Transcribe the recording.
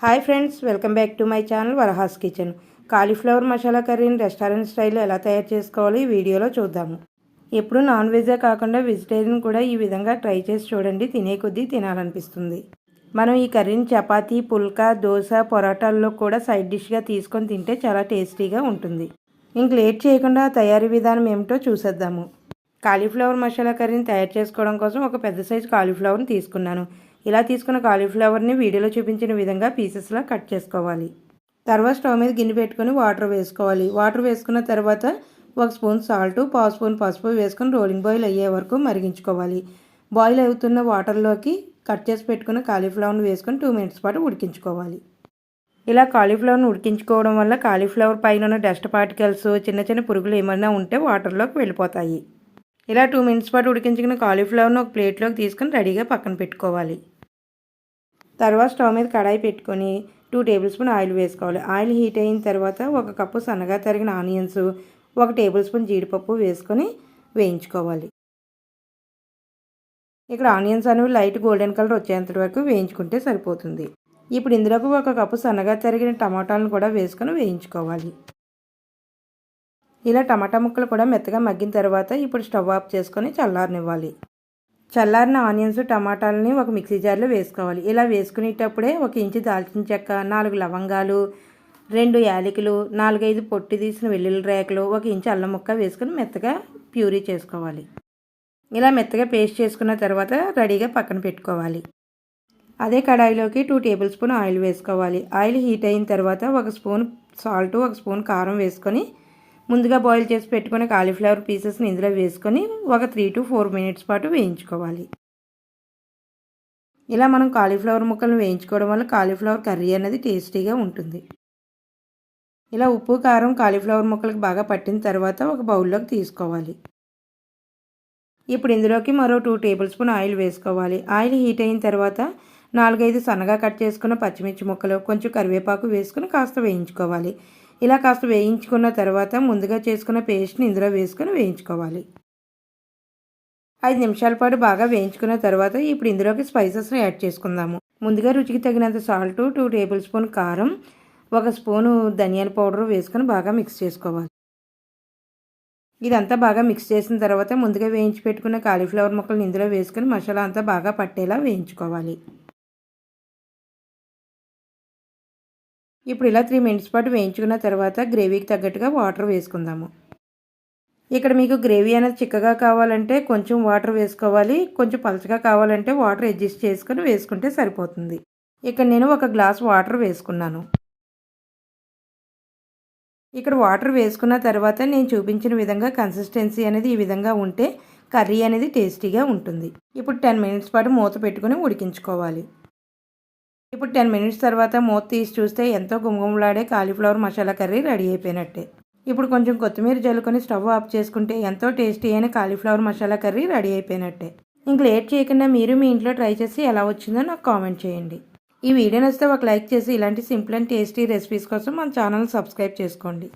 Hi friends, welcome back to my channel Varaha's kitchen. Cauliflower masala కర్రీని restaurant స్టైల్లో ఎలా తయారు చేసుకోవాలో ఈ వీడియోలో చూద్దాము. ఎప్పుడు నాన్ వెజే కాకుండా వెజిటేరియన్ కూడా ఈ విధంగా ట్రై చేసి చూడండి, తినే కొద్దీ తినాలనిపిస్తుంది. మనం ఈ కర్రీని చపాతీ, పుల్కా, దోశ, పొరాటాల్లో కూడా సైడ్ డిష్గా తీసుకొని తింటే చాలా టేస్టీగా ఉంటుంది. ఇంక లేట్ చేయకుండా తయారీ విధానం ఏమిటో చూసేద్దాము. కాలీఫ్లవర్ మసాలా కర్రీని తయారు చేసుకోవడం కోసం ఒక పెద్ద సైజు కాలీఫ్లవర్ని తీసుకున్నాను. ఇలా తీసుకున్న కాలీఫ్లవర్ని వీడియోలో చూపించిన విధంగా పీసెస్లా కట్ చేసుకోవాలి. తర్వాత స్టవ్ మీద గిన్నె పెట్టుకొని వాటర్ వేసుకోవాలి. వాటర్ వేసుకున్న తర్వాత 1 స్పూన్ సాల్ట్, 1/2 స్పూన్ పసుపు వేసుకొని రోలింగ్ బాయిల్ అయ్యే వరకు మరిగించుకోవాలి. బాయిల్ అవుతున్న వాటర్లోకి కట్ చేసి పెట్టుకున్న కాలీఫ్లవర్ని వేసుకొని 2 మినిట్స్ పాటు ఉడికించుకోవాలి. ఇలా కాలీఫ్లవర్ని ఉడికించుకోవడం వల్ల కాలీఫ్లవర్ పైన ఉన్న డస్ట్ పార్టికల్స్, చిన్న చిన్న పురుగులు ఏమైనా ఉంటే వాటర్లోకి వెళ్ళిపోతాయి. ఇలా 2 మినిట్స్ పాటు ఉడికించుకున్న కాలీఫ్లవర్ని ఒక ప్లేట్లోకి తీసుకొని రెడీగా పక్కన పెట్టుకోవాలి. తర్వాత స్టవ్ మీద కడాయి పెట్టుకొని 2 టేబుల్ స్పూన్ ఆయిల్ వేసుకోవాలి. ఆయిల్ హీట్ అయిన తర్వాత 1 కప్పు సన్నగా తరిగిన ఆనియన్స్, 1 టేబుల్ స్పూన్ జీడిపప్పు వేసుకొని వేయించుకోవాలి. ఇక్కడ ఆనియన్స్ అనేవి లైట్ గోల్డెన్ కలర్ వచ్చేంత వరకు వేయించుకుంటే సరిపోతుంది. ఇప్పుడు ఇందులోకి 1 కప్పు సన్నగా తరిగిన టమాటాలను కూడా వేసుకొని వేయించుకోవాలి. ఇలా టమాటా ముక్కలు కూడా మెత్తగా మగ్గిన తర్వాత ఇప్పుడు స్టవ్ ఆఫ్ చేసుకొని చల్లారనివ్వాలి. చల్లారిన ఆనియన్స్, టమాటాలని ఒక మిక్సీ జార్లో వేసుకోవాలి. ఇలా వేసుకునేటప్పుడే 1 ఇంచు దాల్చిన చెక్క, 4 లవంగాలు, 2 యాలకులు, 4-5 పొట్టు తీసిన వెల్లుల్లి రేకలు, 1 ఇంచు అల్లం ముక్క వేసుకుని మెత్తగా ప్యూరీ చేసుకోవాలి. ఇలా మెత్తగా పేస్ట్ చేసుకున్న తర్వాత రెడీగా పక్కన పెట్టుకోవాలి. అదే కడాయిలోకి 2 టేబుల్ స్పూన్ ఆయిల్ వేసుకోవాలి. ఆయిల్ హీట్ అయిన తర్వాత 1 స్పూన్ సాల్ట్, 1 స్పూన్ కారం వేసుకొని ముందుగా బాయిల్ చేసి పెట్టుకున్న కాలీఫ్లవర్ పీసెస్ని ఇందులో వేసుకొని ఒక 3 to 4 మినిట్స్ పాటు వేయించుకోవాలి. ఇలా మనం కాలీఫ్లవర్ ముక్కలను వేయించుకోవడం వల్ల కాలీఫ్లవర్ కర్రీ అనేది టేస్టీగా ఉంటుంది. ఇలా ఉప్పు, కారం కాలీఫ్లవర్ ముక్కలకు బాగా పట్టిన తర్వాత ఒక బౌల్లోకి తీసుకోవాలి. ఇప్పుడు ఇందులోకి మరో 2 టేబుల్ స్పూన్ ఆయిల్ వేసుకోవాలి. ఆయిల్ హీట్ అయిన తర్వాత 4-5 సన్నగా కట్ చేసుకున్న పచ్చిమిర్చి ముక్కలు, కొంచెం కరివేపాకు వేసుకుని కాస్త వేయించుకోవాలి. ఇలా కాస్త వేయించుకున్న తర్వాత ముందుగా చేసుకున్న పేస్ట్ని ఇందులో వేసుకొని వేయించుకోవాలి. 5 నిమిషాల పాటు బాగా వేయించుకున్న తర్వాత ఇప్పుడు ఇందులోకి స్పైసెస్ని యాడ్ చేసుకుందాము. ముందుగా రుచికి తగినంత సాల్ట్, 2 టేబుల్ స్పూన్ కారం, 1 స్పూను ధనియాల పౌడర్ వేసుకొని బాగా మిక్స్ చేసుకోవాలి. ఇదంతా బాగా మిక్స్ చేసిన తర్వాత ముందుగా వేయించి పెట్టుకున్న కాలీఫ్లవర్ ముక్కలను ఇందులో వేసుకొని మసాలా అంతా బాగా పట్టేలా వేయించుకోవాలి. ఇప్పుడు ఇలా 3 మినిట్స్ పాటు వేయించుకున్న తర్వాత గ్రేవీకి తగ్గట్టుగా వాటర్ వేసుకుందాము. ఇక్కడ మీకు గ్రేవీ అనేది చిక్కగా కావాలంటే కొంచెం వాటర్ వేసుకోవాలి, కొంచెం పలచగా కావాలంటే వాటర్ అడ్జస్ట్ చేసుకొని వేసుకుంటే సరిపోతుంది. ఇక్కడ నేను 1 గ్లాస్ వాటర్ వేసుకున్నాను. ఇక్కడ వాటర్ వేసుకున్న తర్వాత నేను చూపించిన విధంగా కన్సిస్టెన్సీ అనేది ఈ విధంగా ఉంటే కర్రీ అనేది టేస్టీగా ఉంటుంది. ఇప్పుడు 10 మినిట్స్ పాటు మూత పెట్టుకుని ఉడికించుకోవాలి. ఇప్పుడు 10 మినిట్స్ తర్వాత మూత తీసి చూస్తే ఎంతో గుమగుమలాడే కాలీఫ్లవర్ మసాలా కర్రీ రెడీ అయిపోయినట్టే. ఇప్పుడు కొంచెం కొత్తిమీర జల్లుకొని స్టవ్ ఆఫ్ చేసుకుంటే ఎంతో టేస్టీ అయిన కాలీఫ్లవర్ మసాలా కర్రీ రెడీ అయిపోయినట్టే. ఇంక లేట్ చేయకుండా మీరు మీ ఇంట్లో ట్రై చేసి ఎలా వచ్చిందో నాకు కామెంట్ చేయండి. ఈ వీడియో నచ్చితే ఒక లైక్ చేసి ఇలాంటి సింపుల్ అండ్ టేస్టీ రెసిపీస్ కోసం మన ఛానల్ సబ్స్క్రైబ్ చేసుకోండి.